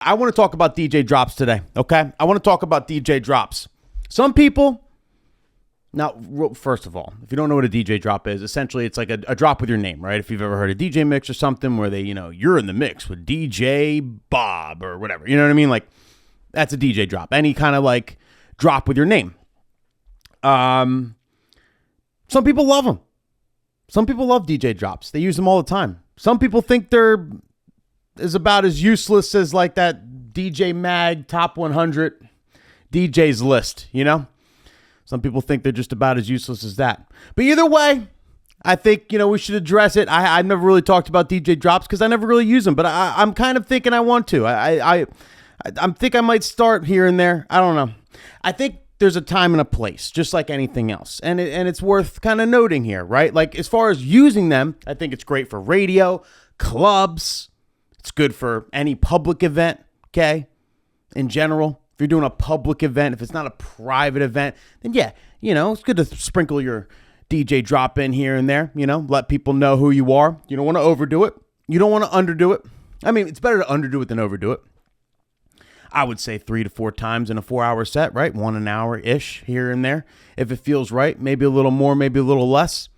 I want to talk about DJ drops today, okay? I want to talk about DJ drops. Some people, now, first of all, if you don't know what a DJ drop is, essentially it's like a drop with your name, right? If you've ever heard a DJ mix or something where they, you're in the mix with DJ Bob or whatever, you know what I mean? Like, that's a DJ drop. Any kind of like drop with your name. Some people love them. Some people love DJ drops. They use them all the time. Some people think they're is about as useless as like that DJ Mag Top 100 DJs list, Some people think they're just about as useless as that. But either way, I think, we should address it. I've never really talked about DJ drops because I never really use them, but I'm kind of thinking I want to. I think I might start here and there. I don't know. I think there's a time and a place, just like anything else. And it's worth kind of noting here, right? Like as far as using them, I think it's great for radio, clubs. It's good for any public event, okay? In general, if you're doing a public event, if it's not a private event, then yeah, it's good to sprinkle your DJ drop in here and there, let people know who you are. You don't want to overdo it. You don't want to underdo it. I mean, it's better to underdo it than overdo it. I would say 3 to 4 times in a 4-hour set, right? 1 an hour-ish here and there. If it feels right, maybe a little more, maybe a little less.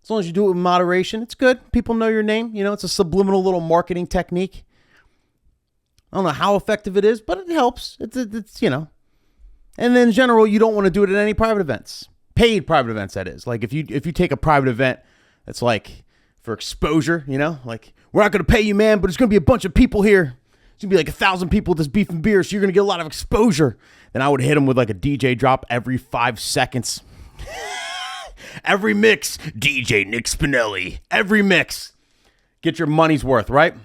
As long as you do it with moderation, it's good. People know your name. It's a subliminal little marketing technique. I don't know how effective it is, but it helps. It's And then in general, you don't want to do it at any private events. Paid private events, that is. Like if you take a private event that's like for exposure, like we're not going to pay you, man, but there's going to be a bunch of people here. It's going to be like 1,000 people at this beef and beer, so you're going to get a lot of exposure. Then I would hit them with like a DJ drop every 5 seconds. Every mix, DJ Nick Spinelli. Every mix. Get your money's worth, right?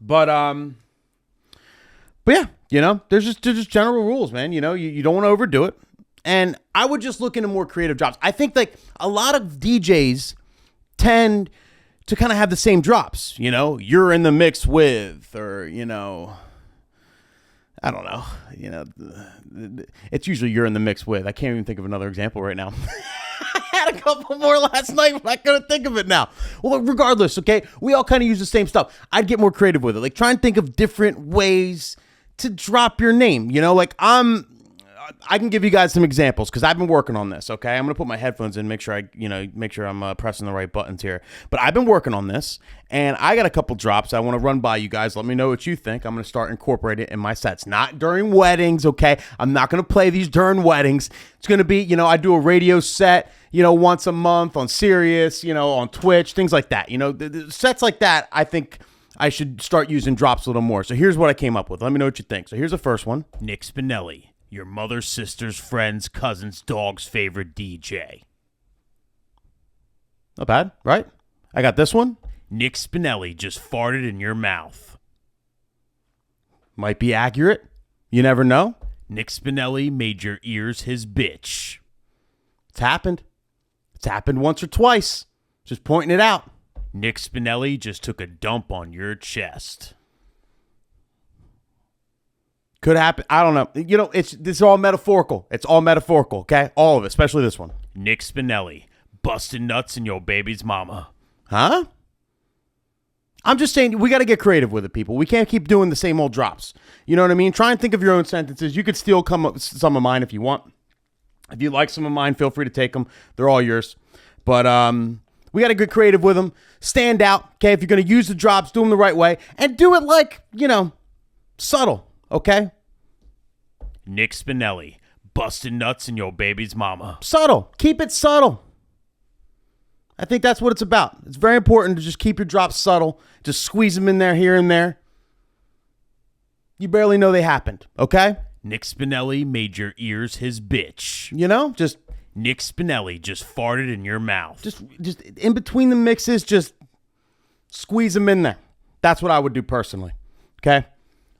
But yeah, there's just general rules, man. You don't want to overdo it. And I would just look into more creative drops. I think like a lot of DJs tend to kind of have the same drops, you're in the mix with, or, I don't know, it's usually you're in the mix with. I can't even think of another example right now. I had a couple more last night, but I couldn't think of it now. Well, regardless, okay, we all kind of use the same stuff. I'd get more creative with it. Like try and think of different ways to drop your name, like I can give you guys some examples because I've been working on this, okay? I'm going to put my headphones in, make sure I'm pressing the right buttons here. But I've been working on this, and I got a couple drops I want to run by you guys. Let me know what you think. I'm going to start incorporating it in my sets. Not during weddings, okay? I'm not going to play these during weddings. It's going to be, I do a radio set, once a month on Sirius, on Twitch, things like that. The sets like that, I think I should start using drops a little more. So here's what I came up with. Let me know what you think. So here's the first one. Nick Spinelli. Your mother's sister's friend's cousin's dog's favorite DJ. Not bad, right? I got this one. Nick Spinelli just farted in your mouth. Might be accurate. You never know. Nick Spinelli made your ears his bitch. It's happened. It's happened once or twice. Just pointing it out. Nick Spinelli just took a dump on your chest. Could happen. I don't know. This is all metaphorical. It's all metaphorical, okay? All of it, especially this one. Nick Spinelli, busting nuts in your baby's mama. Huh? I'm just saying, we got to get creative with it, people. We can't keep doing the same old drops. You know what I mean? Try and think of your own sentences. You could still come up with some of mine if you want. If you like some of mine, feel free to take them. They're all yours. But we got to get creative with them. Stand out, okay? If you're going to use the drops, do them the right way. And do it like, subtle, okay? Nick Spinelli, busting nuts in your baby's mama. Subtle. Keep it subtle. I think that's what it's about. It's very important to just keep your drops subtle. Just squeeze them in there, here and there. You barely know they happened, okay? Nick Spinelli made your ears his bitch. Just Nick Spinelli just farted in your mouth. Just in between the mixes, just squeeze them in there. That's what I would do personally, okay?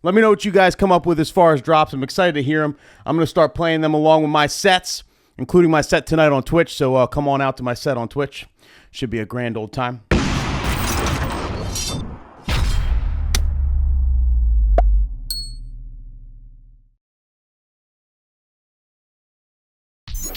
Let me know what you guys come up with as far as drops. I'm excited to hear them. I'm going to start playing them along with my sets, including my set tonight on Twitch. So come on out to my set on Twitch. Should be a grand old time.